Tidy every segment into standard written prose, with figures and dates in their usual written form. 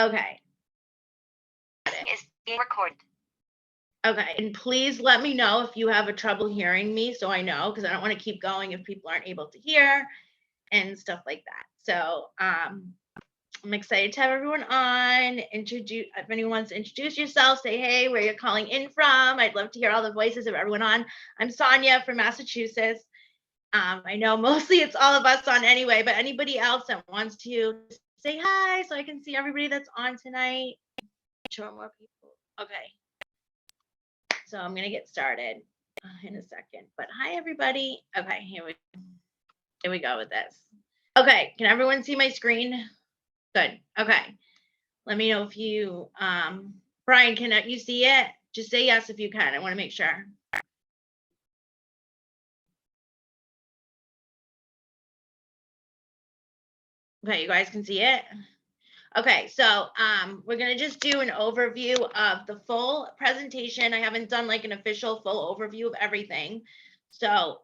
Okay. Is being recorded. Okay, and please let me know if you have a trouble hearing me, so I know, because I don't want to keep going if people aren't able to hear and stuff like that. So I'm excited to have everyone on. If anyone wants to introduce yourself, say hey, where you're calling in from. I'd love to hear all the voices of everyone on. I'm Sonia from Massachusetts. I know mostly it's all of us on anyway, but anybody else that wants to say hi so I can see everybody that's on tonight. Show more people. Okay. So I'm going to get started in a second. But hi, everybody. Okay, here we go with this. Okay, can everyone see my screen? Good. Okay. Let me know if you, Brian, can you see it? Just say yes if you can. I want to make sure. Okay, you guys can see it? Okay, so we're going to just do an overview of the full presentation. I haven't done like an official full overview of everything. So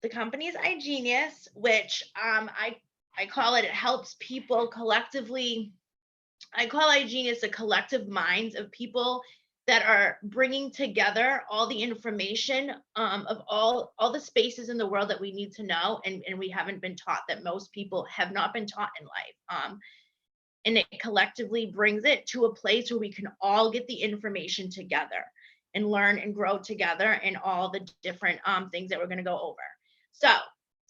the company is igenius, which I call it helps people collectively. I call igenius a collective minds of people that are bringing together all the information of all the spaces in the world that we need to know, and we haven't been taught, that most people have not been taught in life. And it collectively brings it to a place where we can all get the information together and learn and grow together in all the different things that we're going to go over. So,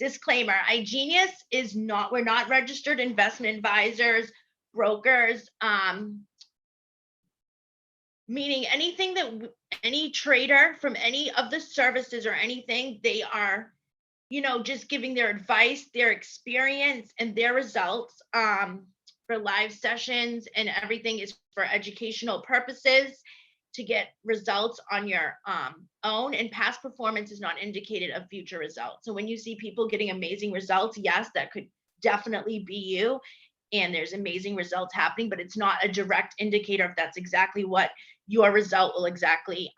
disclaimer, igenius is not, we're not registered investment advisors, brokers, meaning anything that any trader from any of the services or anything, they are, just giving their advice, their experience, and their results for live sessions, and everything is for educational purposes to get results on your own, and past performance is not indicated of future results. So when you see people getting amazing results, yes, that could definitely be you, and there's amazing results happening, but it's not a direct indicator if that's exactly what your result will exactly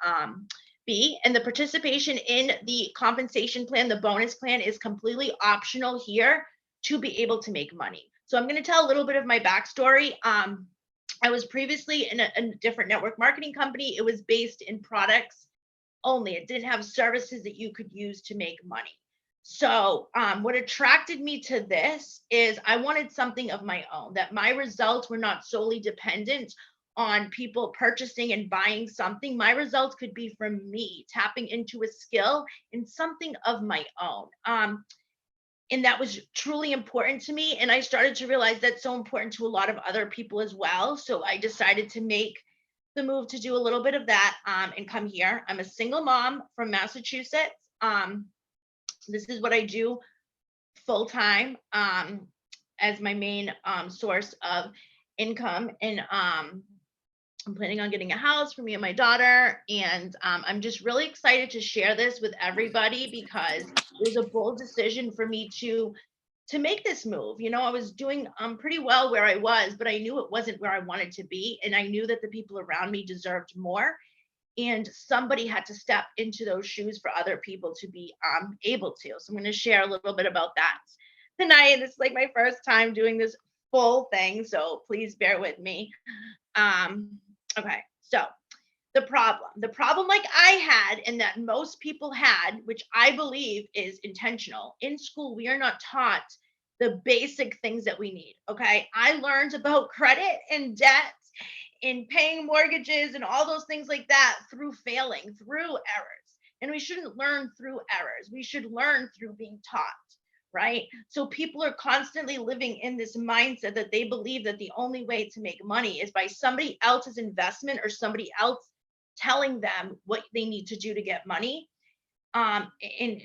be. And the participation in the compensation plan, the bonus plan, is completely optional here to be able to make money. So I'm going to tell a little bit of my backstory. I was previously in a different network marketing company. It was based in products only. It didn't have services that you could use to make money. So what attracted me to this is I wanted something of my own, that my results were not solely dependent on people purchasing and buying something. My results could be from me tapping into a skill and something of my own. And that was truly important to me. And I started to realize that's so important to a lot of other people as well. So I decided to make the move to do a little bit of that and come here. I'm a single mom from Massachusetts. This is what I do full time as my main source of income. And I'm planning on getting a house for me and my daughter. And I'm just really excited to share this with everybody, because it was a bold decision for me to make this move. I was doing pretty well where I was, but I knew it wasn't where I wanted to be. And I knew that the people around me deserved more. And somebody had to step into those shoes for other people to be able to. So I'm going to share a little bit about that tonight. This is like my first time doing this full thing, so please bear with me. Okay, so the problem like I had, and that most people had, which I believe is intentional. In school, we are not taught the basic things that we need. Okay, I learned about credit and debt, in paying mortgages and all those things like that through failing, through errors. And we shouldn't learn through errors. We should learn through being taught, right? So people are constantly living in this mindset that they believe that the only way to make money is by somebody else's investment or somebody else telling them what they need to do to get money, and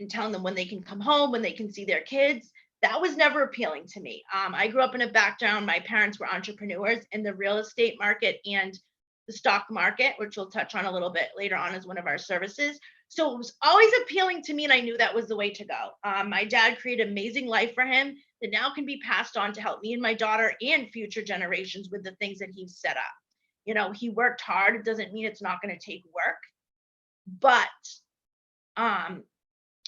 telling them when they can come home, when they can see their kids. That was never appealing to me. I grew up in a background, my parents were entrepreneurs in the real estate market and the stock market, which we'll touch on a little bit later on as one of our services. So it was always appealing to me, and I knew that was the way to go. My dad created an amazing life for him that now can be passed on to help me and my daughter and future generations with the things that he's set up. He worked hard. It doesn't mean it's not going to take work, but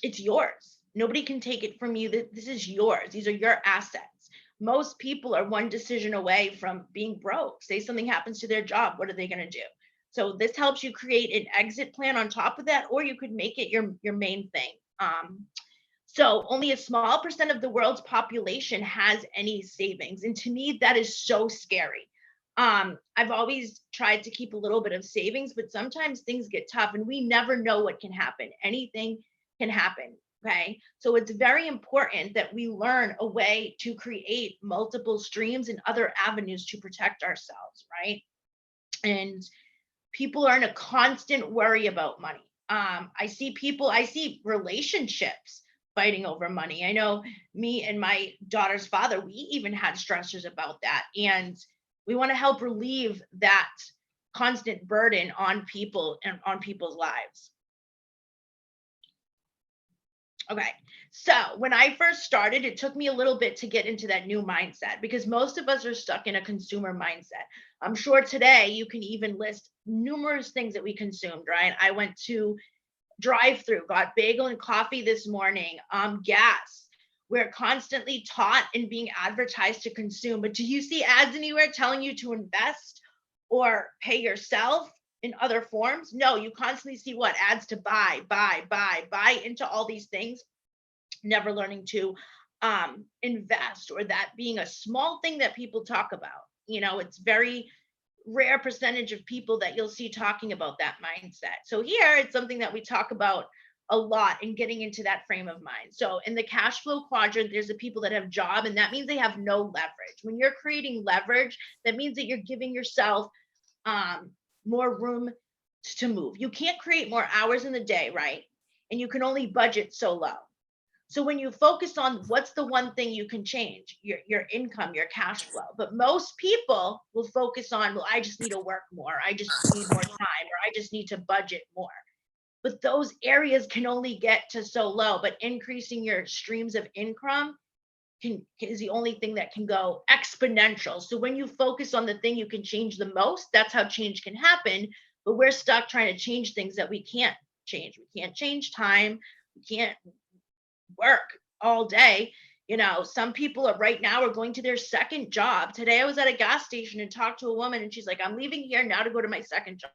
it's yours. Nobody can take it from you. This is yours. These are your assets. Most people are one decision away from being broke. Say something happens to their job, what are they going to do? So this helps you create an exit plan on top of that, or you could make it your main thing. So only a small percent of the world's population has any savings. And to me, that is so scary. I've always tried to keep a little bit of savings, but sometimes things get tough and we never know what can happen. Anything can happen. Okay. So it's very important that we learn a way to create multiple streams and other avenues to protect ourselves. Right. And people are in a constant worry about money. I see relationships fighting over money. I know me and my daughter's father, we even had stressors about that. And we want to help relieve that constant burden on people and on people's lives. Okay. So when I first started, it took me a little bit to get into that new mindset because most of us are stuck in a consumer mindset. I'm sure today you can even list numerous things that we consumed, right? I went to drive-through, got bagel and coffee this morning, gas. We're constantly taught and being advertised to consume, but do you see ads anywhere telling you to invest or pay yourself in other forms? No, you constantly see what ads to buy into all these things, never learning to invest, or that being a small thing that people talk about. It's very rare percentage of people that you'll see talking about that mindset. So here it's something that we talk about a lot in getting into that frame of mind. So in the cash flow quadrant, there's the people that have job, and that means they have no leverage. When you're creating leverage, that means that you're giving yourself more room to move. You can't create more hours in the day, right? And you can only budget so low. So when you focus on what's the one thing you can change, your income, your cash flow. But most people will focus on, well, I just need to work more. I just need more time, or I just need to budget more. But those areas can only get to so low. But increasing your streams of income is the only thing that can go exponential. So when you focus on the thing you can change the most, that's how change can happen. But we're stuck trying to change things that we can't change. We can't change time. We can't work all day. Some people are right now are going to their second job. Today I was at a gas station and talked to a woman, and she's like, I'm leaving here now to go to my second job.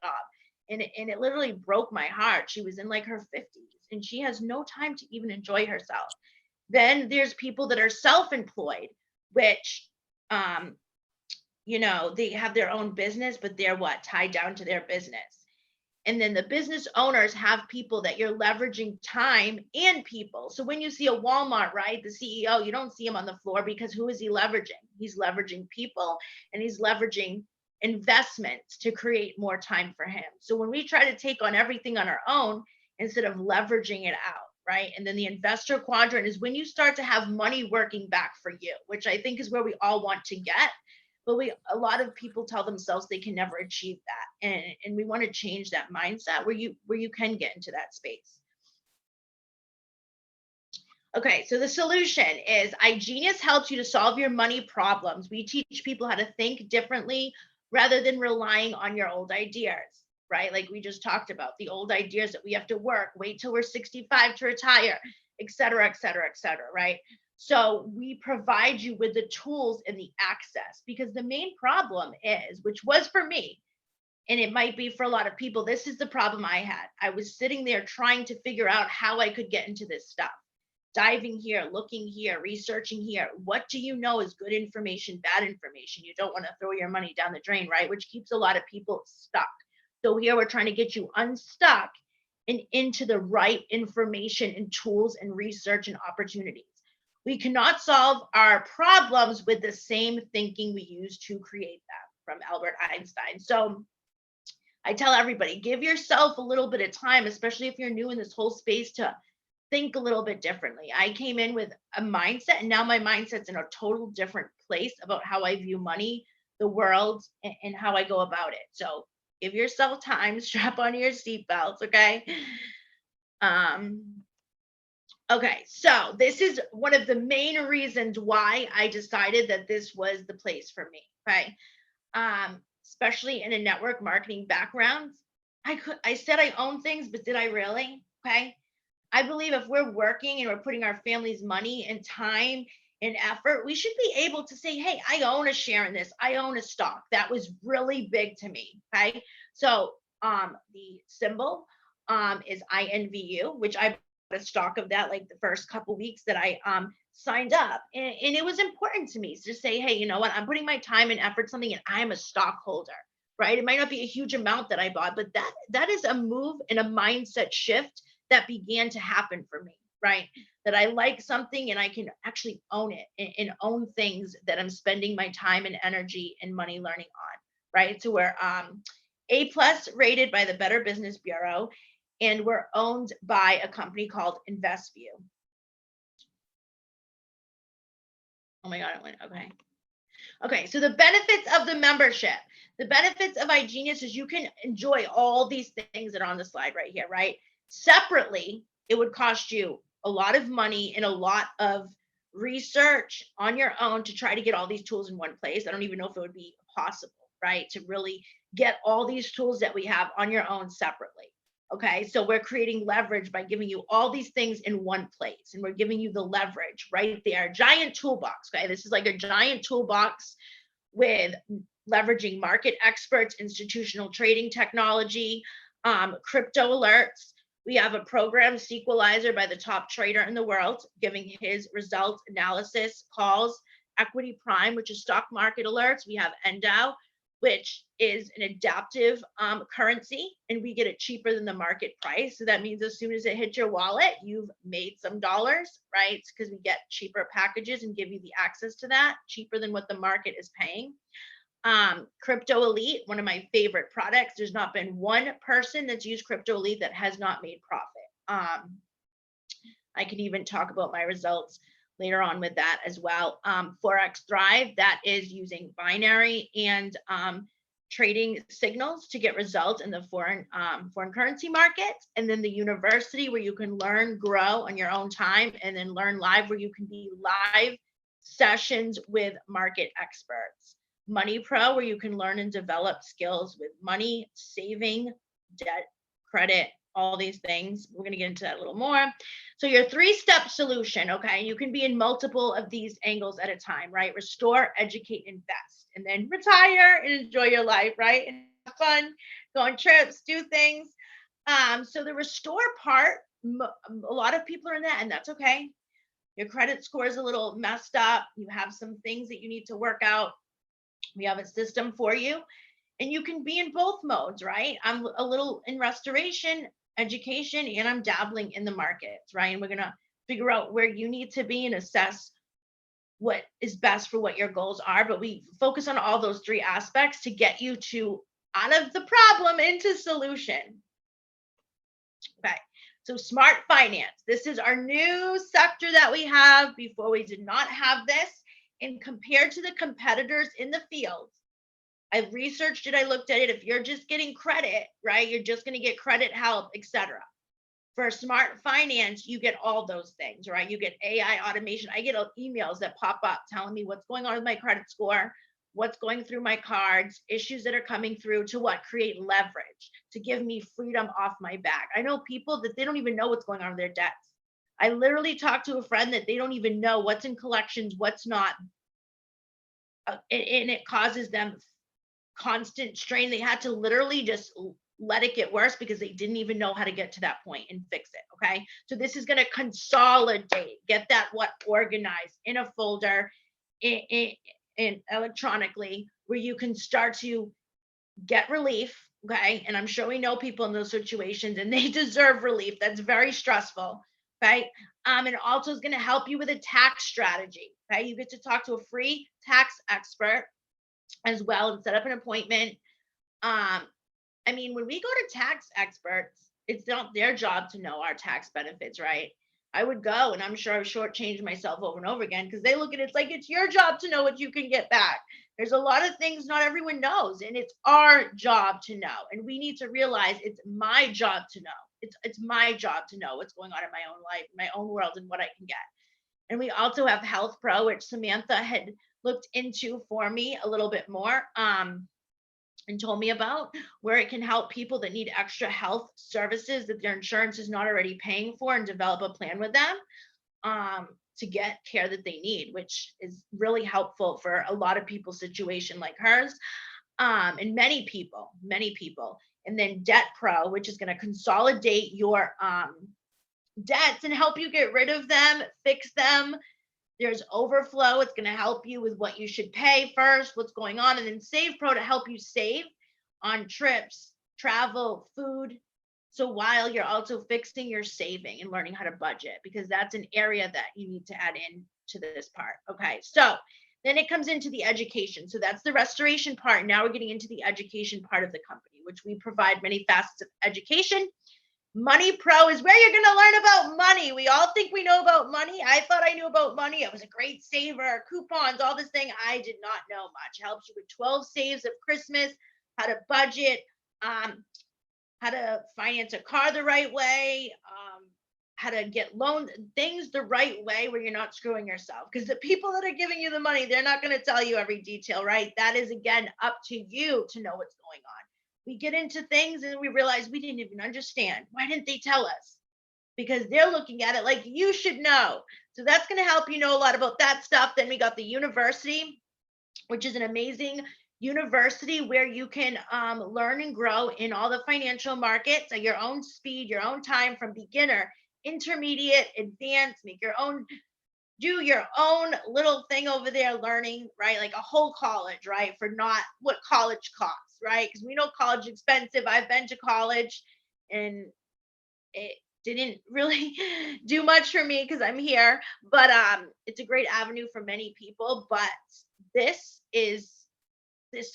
And it literally broke my heart. She was in like her 50s and she has no time to even enjoy herself. Then there's people that are self-employed, which they have their own business, but they're tied down to their business. And then the business owners have people that you're leveraging time and people. So when you see a Walmart, right, the CEO, you don't see him on the floor because who is he leveraging? He's leveraging people, and he's leveraging investments to create more time for him. So when we try to take on everything on our own instead of leveraging it out, right? And then the investor quadrant is when you start to have money working back for you, which I think is where we all want to get. But a lot of people tell themselves they can never achieve that. And we want to change that mindset where you can get into that space. Okay, so the solution is igenius helps you to solve your money problems. We teach people how to think differently rather than relying on your old ideas, right? Like we just talked about, the old ideas that we have to work, wait till we're 65 to retire, et cetera, et cetera, et cetera, right? So we provide you with the tools and the access, because the main problem is, which was for me, and it might be for a lot of people, this is the problem I had. I was sitting there trying to figure out how I could get into this stuff, diving here, looking here, researching here. What do you know is good information, bad information? You don't want to throw your money down the drain, right? Which keeps a lot of people stuck. So here we're trying to get you unstuck and into the right information and tools and research and opportunities. We cannot solve our problems with the same thinking we use to create them, from Albert Einstein. So I tell everybody, give yourself a little bit of time, especially if you're new in this whole space, to think a little bit differently. I came in with a mindset, and now my mindset's in a total different place about how I view money, the world, and how I go about it. So give yourself time, strap on your seatbelts, okay? Okay, so this is one of the main reasons why I decided that this was the place for me, okay? Especially in a network marketing background. I said I own things, but did I really? Okay. I believe if we're working and we're putting our family's money and time and effort, we should be able to say, hey, I own a share in this. I own a stock. That was really big to me. Okay. So the symbol is INVU, which I bought a stock of that like the first couple weeks that I signed up. And it was important to me to say, hey, you know what? I'm putting my time and effort something and I'm a stockholder. Right. It might not be a huge amount that I bought, but that is a move and a mindset shift that began to happen for me. Right. That I like something and I can actually own it and own things that I'm spending my time and energy and money learning on. Right. So we're A+ rated by the Better Business Bureau, and we're owned by a company called InvestView. Oh my God, it went, okay. Okay, so the benefits of the membership. The benefits of igenius is you can enjoy all these things that are on the slide right here, right? Separately, it would cost you a lot of money and a lot of research on your own to try to get all these tools in one place. I don't even know if it would be possible, right? To really get all these tools that we have on your own separately. Okay, so we're creating leverage by giving you all these things in one place, and we're giving you the leverage right there. Giant toolbox. Okay, this is like a giant toolbox with leveraging market experts, institutional trading technology, crypto alerts. We have a program sequelizer by the top trader in the world, giving his results, analysis, calls, Equity Prime, which is stock market alerts. We have Endow, which is an adaptive currency, and we get it cheaper than the market price. So that means as soon as it hits your wallet, you've made some dollars, right? Because we get cheaper packages and give you the access to that, cheaper than what the market is paying. Crypto Elite, one of my favorite products. There's not been one person that's used Crypto Elite that has not made profit. I can even talk about my results later on with that as well. FOREXthrive, that is using binary and trading signals to get results in the foreign currency markets. And then the university, where you can learn, grow on your own time, and then learn live, where you can be live sessions with market experts. Money Pro, where you can learn and develop skills with money, saving, debt, credit, all these things. We're going to get into that a little more. So your 3-step solution, okay, you can be in multiple of these angles at a time, right? Restore, educate, invest, and then retire and enjoy your life, right? And have fun, go on trips, do things. So the restore part, a lot of people are in that, and that's okay. Your credit score is a little messed up. You have some things that you need to work out. We have a system for you, and you can be in both modes, right? I'm a little in restoration, education, and I'm dabbling in the markets, right? And we're going to figure out where you need to be and assess what is best for what your goals are. But we focus on all those 3 aspects to get you to out of the problem into solution. Okay. So smart finance. This is our new sector that we have. Before, we did not have this. And compared to the competitors in the field, I've researched it, I looked at it. If you're just getting credit, right, you're just going to get credit, help, etc. For smart finance, you get all those things, right? You get AI automation. I get emails that pop up telling me what's going on with my credit score, what's going through my cards, issues that are coming through, to what? Create leverage, to give me freedom off my back. I know people that they don't even know what's going on with their debts. I literally talked to a friend that they don't even know what's in collections, what's not. And it causes them constant strain. They had to literally just let it get worse because they didn't even know how to get to that point and fix it. Okay. So this is going to consolidate, get that organized in a folder in electronically, where you can start to get relief. Okay. And I'm sure we know people in those situations, and they deserve relief. That's very stressful. Okay. And it also is going to help you with a tax strategy. Okay. You get to talk to a free tax expert as well and set up an appointment. I mean, when we go to tax experts, it's not their job to know our tax benefits, right? I would go, and I'm sure I've shortchanged myself over and over again, because they look at it, it's like it's your job to know what you can get back. There's a lot of things not everyone knows, and it's our job to know. And we need to realize it's my job to know. It's my job to know what's going on in my own life, my own world, and what I can get. And we also have Health Pro, which Samantha had looked into for me a little bit more and told me about, where it can help people that need extra health services that their insurance is not already paying for, and develop a plan with them. to get care that they need, which is really helpful for a lot of people's situation like hers, and many people. And then Debt Pro, which is going to consolidate your debts and help you get rid of them, fix them. There's Overflow. It's going to help you with what you should pay first, what's going on. And then Save Pro to help you save on trips, travel, food. So while you're also fixing your saving and learning how to budget, because that's an area that you need to add in to this part. Okay. So then it comes into the education. So that's the restoration part. Now we're getting into the education part of the company, which we provide many facets of education. Money Pro is where you're going to learn about money. We all think we know about money. I thought I knew about money. I was a great saver, coupons, all this thing. I did not know much. It helps you with 12 saves of Christmas, how to budget, how to finance a car the right way, how to get loans, things the right way where you're not screwing yourself. Because the people that are giving you the money, they're not going to tell you every detail, right? That is, again, up to you to know what's going on. We get into things and we realize we didn't even understand. Why didn't they tell us? Because they're looking at it like you should know. So that's going to help you know a lot about that stuff. Then we got the university, which is an amazing university where you can learn and grow in all the financial markets at your own speed, your own time, from beginner, intermediate, advanced, do your own little thing over there learning, right? Like a whole college, right? For not what college costs, right? Because we know college is expensive. I've been to college and it didn't really do much for me because I'm here, but it's a great avenue for many people. But this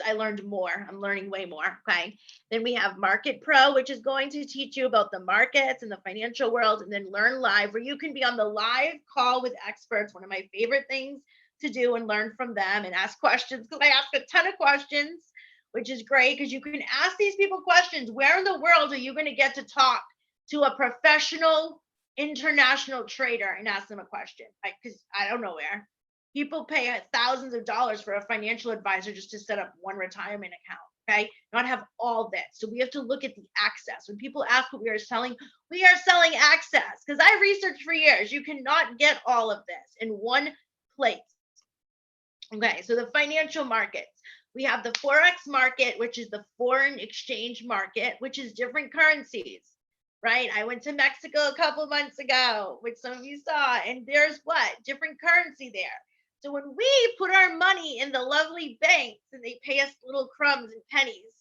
I learned more. I'm learning way more. Okay. Then we have Market Pro, which is going to teach you about the markets and the financial world, and then Learn Live, where you can be on the live call with experts. One of my favorite things to do, and learn from them and ask questions, because I ask a ton of questions, which is great because you can ask these people questions. Where in the world are you going to get to talk to a professional international trader and ask them a question? Because I don't know where. People pay thousands of dollars for a financial advisor just to set up one retirement account, okay? Not have all this. So we have to look at the access. When people ask what we are selling access, because I researched for years. You cannot get all of this in one place. Okay, so the financial markets. We have the Forex market, which is the foreign exchange market, which is different currencies, right? I went to Mexico a couple months ago, which some of you saw, and there's different currency there. So when we put our money in the lovely banks and they pay us little crumbs and pennies,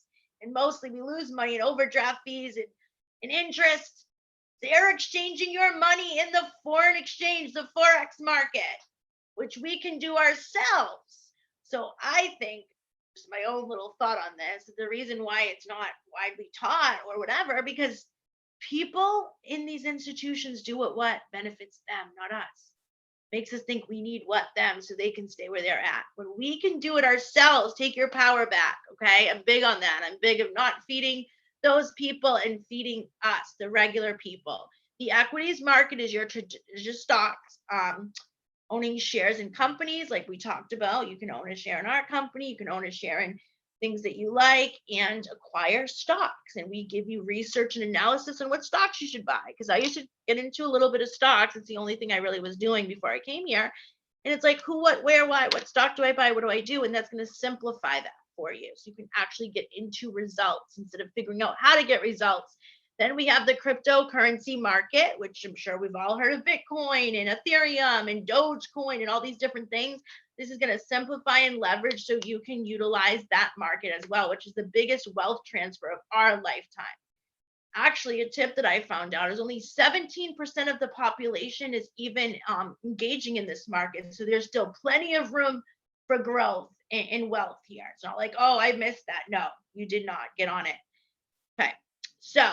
and mostly we lose money in overdraft fees and interest, they're exchanging your money in the foreign exchange, the Forex market, which we can do ourselves. So I think, just my own little thought on this, the reason why it's not widely taught or whatever, because people in these institutions do what benefits them, not us. Makes us think we need them so they can stay where they're at. When we can do it ourselves, take your power back, okay? I'm big on that. I'm big of not feeding those people and feeding us, the regular people. The equities market is your stocks, owning shares in companies like we talked about. You can own a share in our company. You can own a share in things that you like and acquire stocks. And we give you research and analysis on what stocks you should buy. Because I used to get into a little bit of stocks. It's the only thing I really was doing before I came here. And it's like, who, what, where, why, what stock do I buy? What do I do? And that's going to simplify that for you. So you can actually get into results instead of figuring out how to get results. Then we have the cryptocurrency market, which I'm sure we've all heard of Bitcoin and Ethereum and Dogecoin and all these different things. This is going to simplify and leverage so you can utilize that market as well, which is the biggest wealth transfer of our lifetime. Actually, a tip that I found out is only 17% of the population is even engaging in this market. So there's still plenty of room for growth and wealth here. It's not like, oh, I missed that. No, you did not. Get on it. Okay. So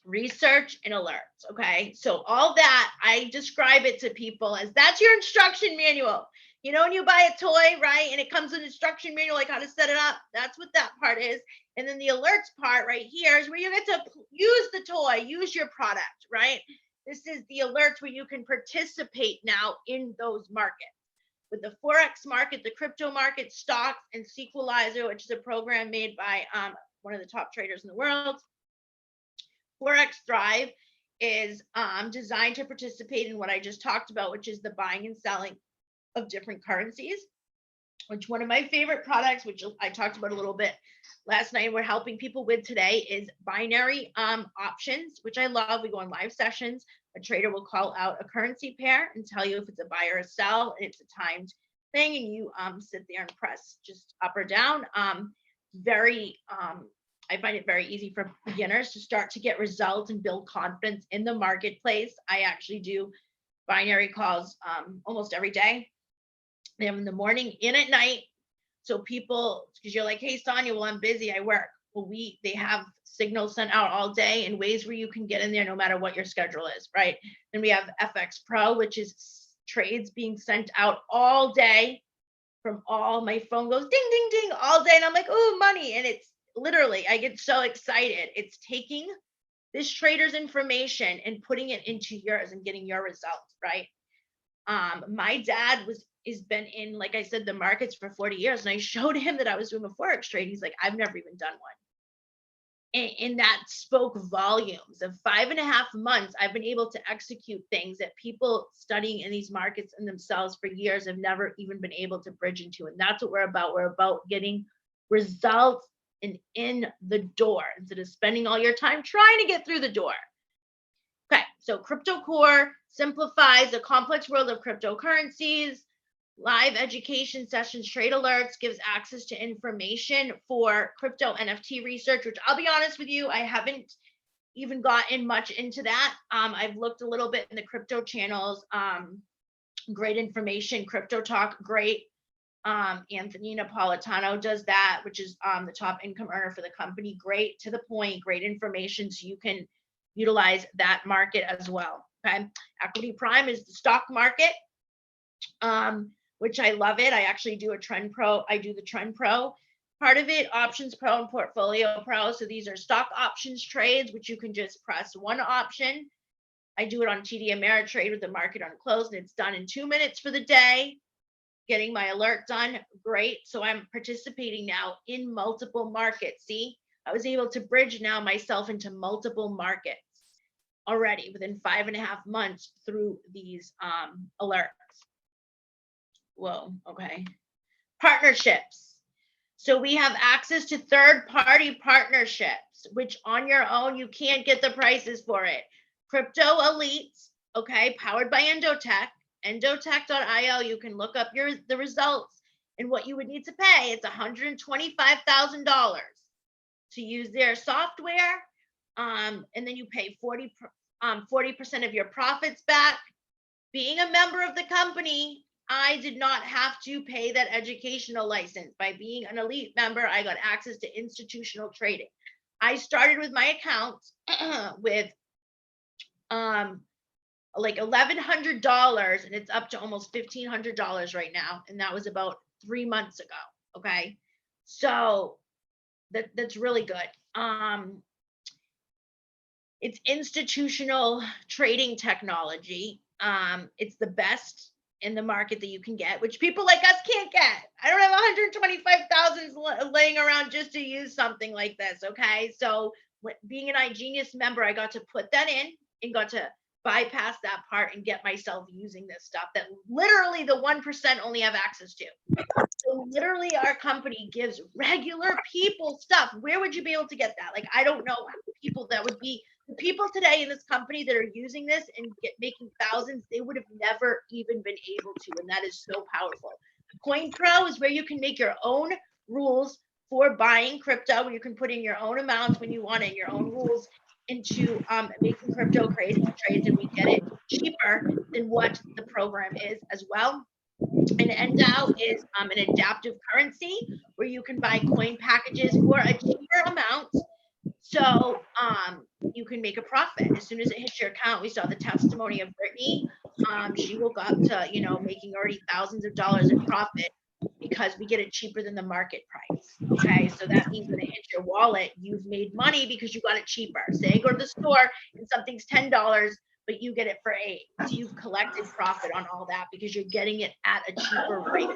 research and alerts. Okay. So all that, I describe it to people as that's your instruction manual. You know, when you buy a toy, right? And it comes with an instruction manual, like how to set it up. That's what that part is. And then the alerts part right here is where you get to use the toy, use your product, right? This is the alerts where you can participate now in those markets. With the Forex market, the crypto market, stocks, and Sequelizer, which is a program made by one of the top traders in the world. FOREXthrive is designed to participate in what I just talked about, which is the buying and selling of different currencies. Which one of my favorite products, which I talked about a little bit last night, we're helping people with today, is binary options, which I love. We go on live sessions. A trader will call out a currency pair and tell you if it's a buy or a sell, and it's a timed thing, and you sit there and press just up or down. I find it very easy for beginners to start to get results and build confidence in the marketplace. I actually do binary calls almost every day. They have in the morning and at night. So people, because you're like, hey, Sonia, well, I'm busy, I work. Well, they have signals sent out all day in ways where you can get in there no matter what your schedule is, right? Then we have FX Pro, which is trades being sent out all day from all, my phone goes ding, ding, ding all day. And I'm like, oh, money. And it's literally, I get so excited. It's taking this trader's information and putting it into yours and getting your results, right? My dad has been in, like I said, the markets for 40 years. And I showed him that I was doing a Forex trade. He's like, I've never even done one. And that spoke volumes. Of 5.5 months, I've been able to execute things that people studying in these markets and themselves for years have never even been able to bridge into. And that's what we're about. We're about getting results and in the door instead of spending all your time trying to get through the door. Okay, so Crypto Core simplifies the complex world of cryptocurrencies. Live education sessions, trade alerts, gives access to information for crypto NFT research, which I'll be honest with you, I haven't even gotten much into that. I've looked a little bit in the crypto channels. Great information. Crypto Talk, great. Anthony Napolitano does that, which is the top income earner for the company. Great, to the point, great information, so you can utilize that market as well. Okay, Equity Prime is the stock market, which I love it. I actually do a Trend Pro. I do the Trend Pro part of it, Options Pro and Portfolio Pro. So these are stock options trades, which you can just press one option. I do it on TD Ameritrade with the market on close, and it's done in 2 minutes for the day. Getting my alert done, great. So I'm participating now in multiple markets. See, I was able to bridge now myself into multiple markets already within 5.5 months through these alerts. Whoa, okay. Partnerships. So we have access to third-party partnerships, which on your own, you can't get the prices for it. Crypto Elites, okay, powered by Endotech, endotech.io. You can look up the results and what you would need to pay. It's $125,000 to use their software. And then you pay 40% of your profits back. Being a member of the company, I did not have to pay that educational license. By being an elite member, I got access to institutional trading. I started with my account with like $1,100, and it's up to almost $1,500 right now. And that was about 3 months ago. Okay, so that's really good. It's institutional trading technology. It's the best in the market that you can get, which people like us can't get. I don't have 125,000 laying around just to use something like this. Okay, so being an igenius member, I got to put that in and got to bypass that part and get myself using this stuff that literally the 1% only have access to. So literally our company gives regular people stuff. Where would you be able to get that? Like, I don't know people that would be the people today in this company that are using this and making thousands. They would have never even been able to, and that is so powerful. Coin Pro is where you can make your own rules for buying crypto, where you can put in your own amounts when you want it, your own rules into making crypto crazy trades, and we get it cheaper than what the program is as well. And Endow is an adaptive currency where you can buy coin packages for a cheaper amount. So you can make a profit. As soon as it hits your account, we saw the testimony of Brittany. She woke up to, making already thousands of dollars in profit because we get it cheaper than the market price. Okay, so that means when it hits your wallet, you've made money because you got it cheaper. Say I go to the store and something's $10, but you get it for $8. So you've collected profit on all that because you're getting it at a cheaper rate.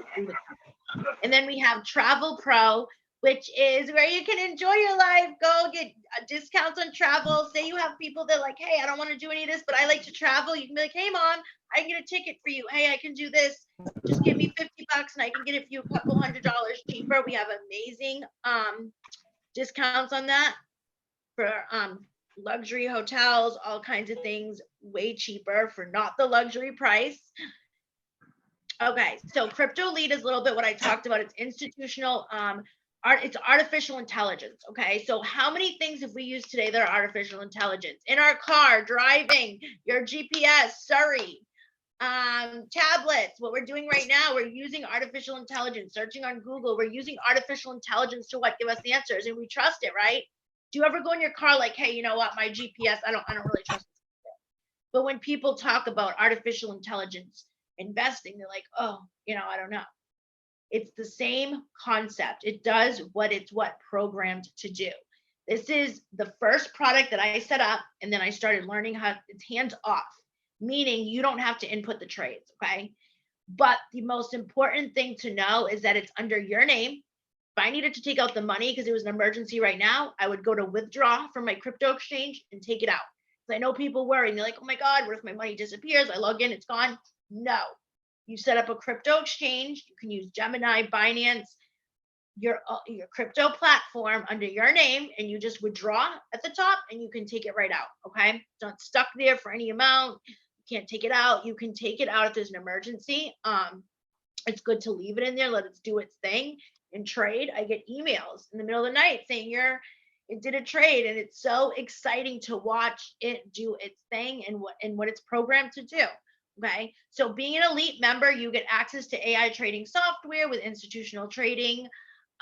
And then we have Travel Pro, which is where you can enjoy your life, go get discounts on travel. Say you have people that like, hey, I don't want to do any of this, but I like to travel. You can be like, hey, mom, I can get a ticket for you. Hey, I can do this. Just give me $50 and I can get it for you a couple $100 cheaper. We have amazing discounts on that for luxury hotels, all kinds of things, way cheaper for not the luxury price. Okay, so crypto lead is a little bit what I talked about. It's institutional, it's artificial intelligence. Okay, so how many things have we used today that are artificial intelligence? In our car, driving, your GPS, Surrey, tablets. What we're doing right now, we're using artificial intelligence, searching on Google. We're using artificial intelligence to what? Give us the answers, and we trust it, right? Do you ever go in your car like, hey, you know what, my GPS, I don't really trust it. But when people talk about artificial intelligence investing, they're like, oh, I don't know. It's the same concept. It does what it's programmed to do. This is the first product that I set up, and then I started learning how it's hands off, meaning you don't have to input the trades, okay? But the most important thing to know is that it's under your name. If I needed to take out the money because it was an emergency right now, I would go to withdraw from my crypto exchange and take it out. Because I know people worry, and they're like, oh my God, what if my money disappears? I log in, it's gone. No, you set up a crypto exchange. You can use Gemini, Binance, your crypto platform under your name, and you just withdraw at the top and you can take it right out. Okay, it's not stuck there for any amount. You can't take it out. You can take it out if there's an emergency. It's good to leave it in there, let it do its thing and trade. I get emails in the middle of the night saying it did a trade, and it's so exciting to watch it do its thing and what it's programmed to do. Okay, so being an elite member, you get access to AI trading software with institutional trading.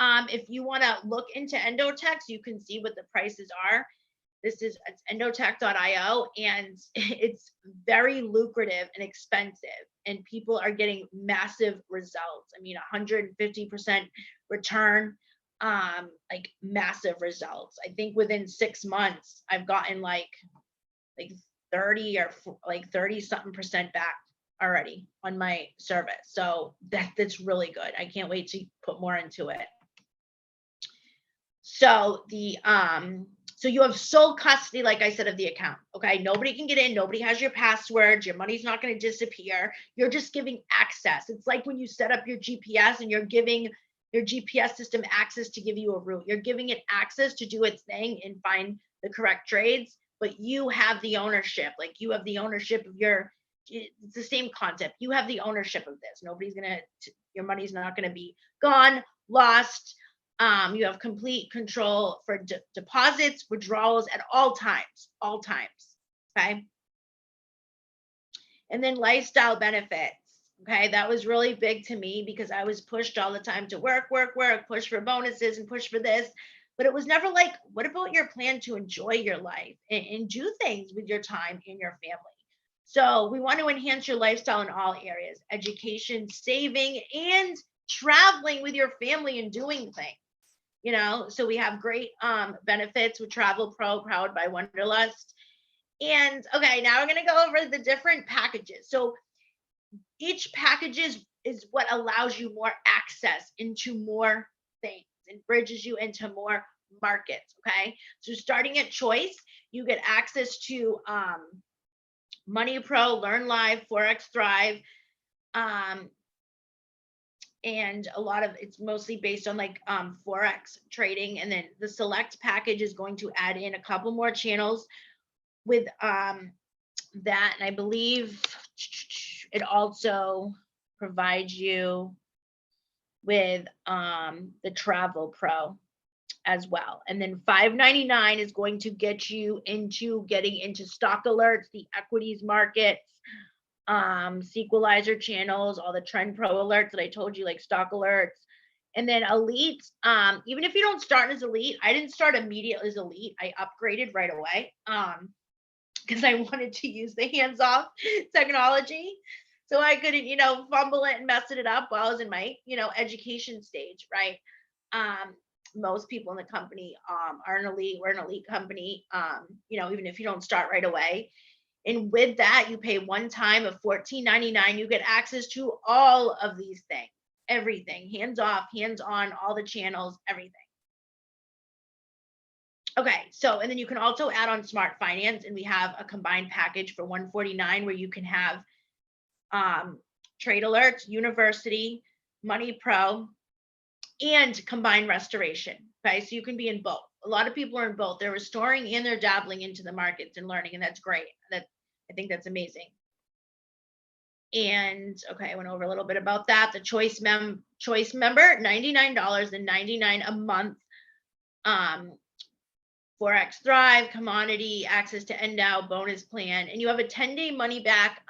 If you want to look into Endotex, you can see what the prices are. It's endotech.io, and it's very lucrative and expensive, and people are getting massive results. I mean, 150% return, like massive results. I think within 6 months, I've gotten like 30 or like 30 something percent back already on my service. So that's really good. I can't wait to put more into it. So so you have sole custody, like I said, of the account. Okay, nobody can get in, nobody has your passwords, your money's not going to disappear. You're just giving access. It's like when you set up your GPS and you're giving your GPS system access to give you a route. You're giving it access to do its thing and find the correct trades, but you have the ownership. Like you have the ownership of it's the same concept. You have the ownership of this. Your money's not going to be gone, lost. You have complete control for deposits, withdrawals at all times, okay? And then lifestyle benefits, okay? That was really big to me because I was pushed all the time to work, push for bonuses and push for this, but it was never like, what about your plan to enjoy your life and do things with your time and your family? So we want to enhance your lifestyle in all areas, education, saving, and traveling with your family and doing things. So we have great benefits with Travel Pro, powered by Wonderlust. And okay, now we're going to go over the different packages. So each package is what allows you more access into more things and bridges you into more markets. Okay, so starting at Choice, you get access to Money Pro, Learn Live, FOREXthrive, and a lot of it's mostly based on like Forex trading. And then the Select package is going to add in a couple more channels with that. And I believe it also provides you with the Travel Pro as well. And then $5.99 is going to get you into getting into stock alerts, the equities markets, Sequelizer channels, all the Trend Pro alerts that I told you, like stock alerts. And then Elite, even if you don't start as Elite, I didn't start immediately as Elite. I upgraded right away because I wanted to use the hands-off technology. So I couldn't, fumble it and mess it up while I was in my, education stage, right? Most people in the company are an Elite. We're an Elite company, even if you don't start right away. And with that, you pay one time of $14.99. You get access to all of these things, everything, hands off, hands on, all the channels, everything. Okay, so, and then you can also add on smart finance, and we have a combined package for $149 where you can have trade alerts, university, money pro, and combined restoration. Okay, so you can be in both. A lot of people are in both. They're restoring and they're dabbling into the markets and learning, and that's great. I think that's amazing. And okay, I went over a little bit about that. The choice member, $99.99 a month. FOREXthrive, commodity, access to NDAO, bonus plan, and you have a 10-day money back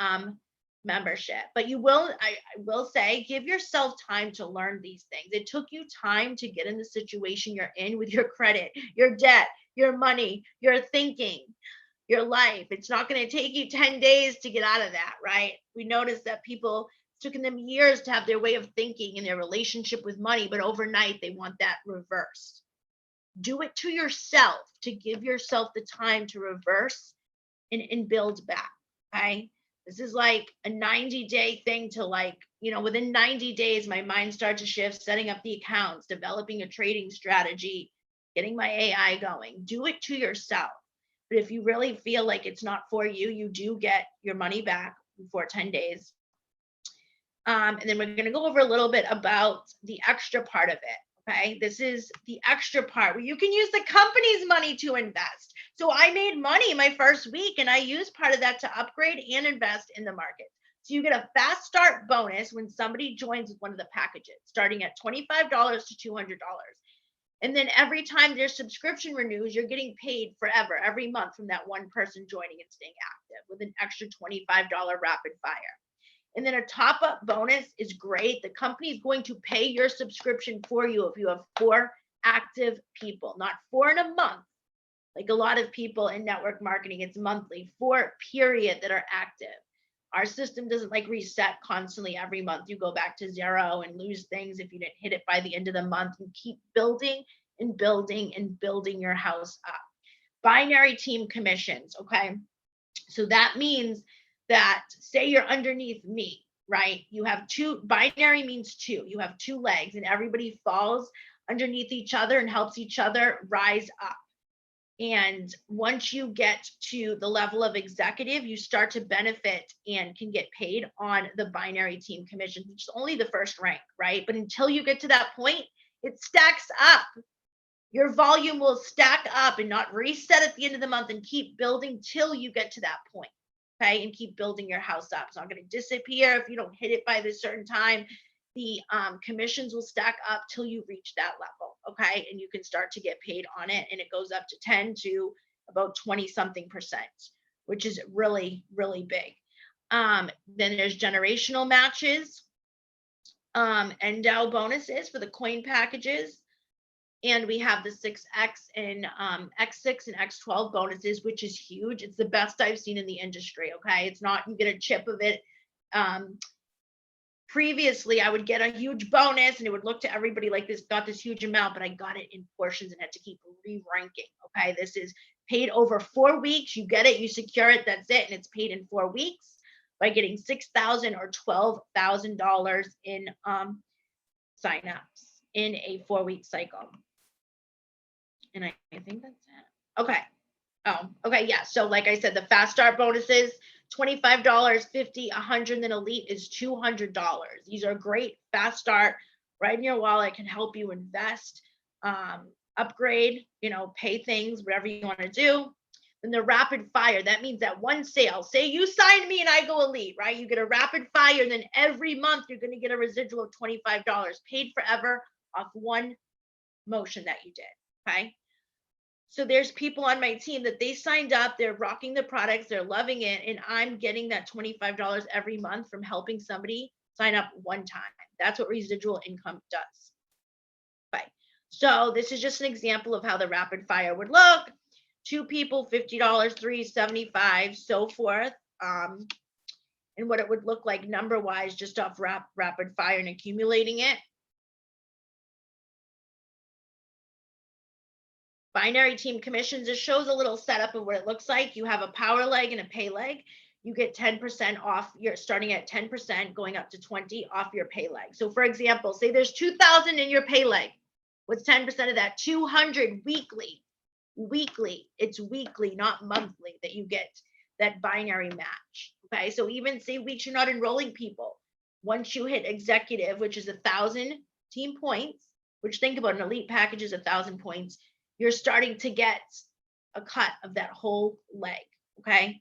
membership. But I will say, give yourself time to learn these things. It took you time to get in the situation you're in with your credit, your debt, your money, your thinking, your life. It's not going to take you 10 days to get out of that, right? We noticed that people, it's taken them years to have their way of thinking in their relationship with money, but overnight they want that reversed. Do it to yourself, to give yourself the time to reverse and build back. Okay. This is like a 90-day thing to, like, within 90 days, my mind starts to shift, setting up the accounts, developing a trading strategy, getting my AI going. Do it to yourself. But if you really feel like it's not for you, you do get your money back before 10 days. And then we're going to go over a little bit about the extra part of it. Okay, this is the extra part where you can use the company's money to invest. So I made money my first week, and I used part of that to upgrade and invest in the market. So you get a fast start bonus when somebody joins one of the packages, starting at $25 to $200. And then every time their subscription renews, you're getting paid forever, every month, from that one person joining and staying active with an extra $25 rapid fire. And then a top-up bonus is great. The company is going to pay your subscription for you if you have 4 active people, not 4 in a month. Like a lot of people in network marketing, it's monthly, 4 period that are active. Our system doesn't like reset constantly every month. You go back to 0 and lose things if you didn't hit it by the end of the month, and keep building and building and building your house up. Binary team commissions, okay? So that means that, say you're underneath me, right? You have 2, binary means 2. You have 2 legs, and everybody falls underneath each other and helps each other rise up. And once you get to the level of executive, you start to benefit and can get paid on the binary team commissions, which is only the first rank, right? But until you get to that point, it stacks up. Your volume will stack up and not reset at the end of the month, and keep building till you get to that point. Okay, and keep building your house up. It's not going to disappear if you don't hit it by this certain time. The commissions will stack up till you reach that level. Okay, and you can start to get paid on it, and it goes up to 10 to about 20-something%, which is really, really big. Then there's generational matches, NDAO bonuses for the coin packages. And we have the 6X and X6 and X12 bonuses, which is huge. It's the best I've seen in the industry. Okay, it's not you get a chip of it. Previously, I would get a huge bonus, and it would look to everybody like this got this huge amount, but I got it in portions and had to keep re-ranking. Okay, this is paid over 4 weeks. You get it, you secure it, that's it, and it's paid in 4 weeks by getting $6,000 or $12,000 in signups in a 4-week cycle. And I think that's it. Okay. Oh, okay. Yeah. So like I said, the fast start bonuses, $25, $50, $100, and then elite is $200. These are great fast start, right in your wallet, can help you invest, upgrade, pay things, whatever you want to do. Then the rapid fire, that means that one sale, say you sign me and I go elite, right? You get a rapid fire, and then every month you're going to get a residual of $25 paid forever off one motion that you did. Okay. So there's people on my team that they signed up, they're rocking the products, they're loving it, and I'm getting that $25 every month from helping somebody sign up one time. That's what residual income does. Okay. So this is just an example of how the rapid fire would look. 2 people, $50, 3, $75, so forth. And what it would look like number-wise, just off rapid fire and accumulating it. Binary team commissions, it shows a little setup of what it looks like. You have a power leg and a pay leg. You get 10% off. You're starting at 10%, going up to 20 off your pay leg. So for example, say there's 2,000 in your pay leg. What's 10% of that? 200 weekly. weekly. It's weekly, not monthly, that you get that binary match. Okay, so even say weeks you're not enrolling people. Once you hit executive, which is 1,000 team points, which think about an elite package is 1,000 points, you're starting to get a cut of that whole leg. Okay.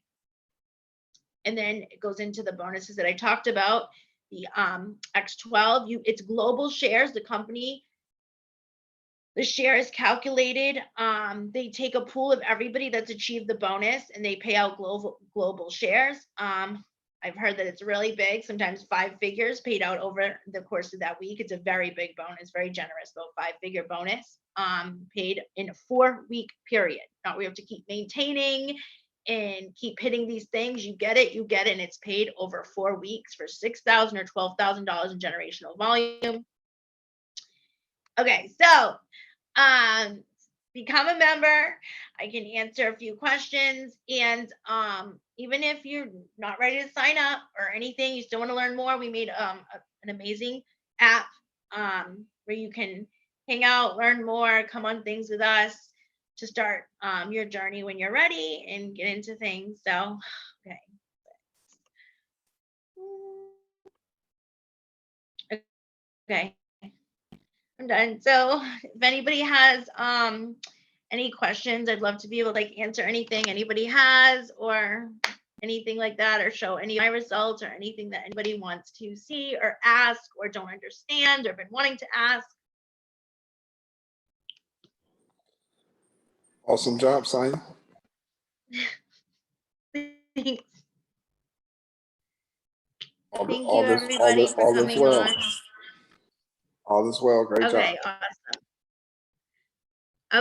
And then it goes into the bonuses that I talked about. The X12, it's global shares. The company, the share is calculated. They take a pool of everybody that's achieved the bonus and they pay out global shares. I've heard that it's really big, sometimes 5 figures paid out over the course of that week. It's a very big bonus, very generous, about 5-figure bonus, paid in a 4-week period. Not we have to keep maintaining and keep hitting these things. You get it, and it's paid over 4 weeks for $6,000 or $12,000 in generational volume. Okay, so become a member. I can answer a few questions, and even if you're not ready to sign up or anything, you still want to learn more, we made an amazing app where you can hang out, learn more, come on things with us to start your journey when you're ready and get into things. So, okay, I'm done. So if anybody has any questions, I'd love to be able to answer anything anybody has or anything like that, or show any of my results or anything that anybody wants to see or ask or don't understand or been wanting to ask. Awesome job, Sonia. Thanks. All Thank you, everybody, for coming on. All is well. Great job. Okay, awesome.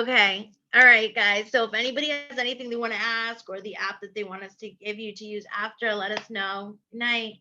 Okay. All right, guys. So if anybody has anything they want to ask or the app that they want us to give you to use after, let us know. Good night.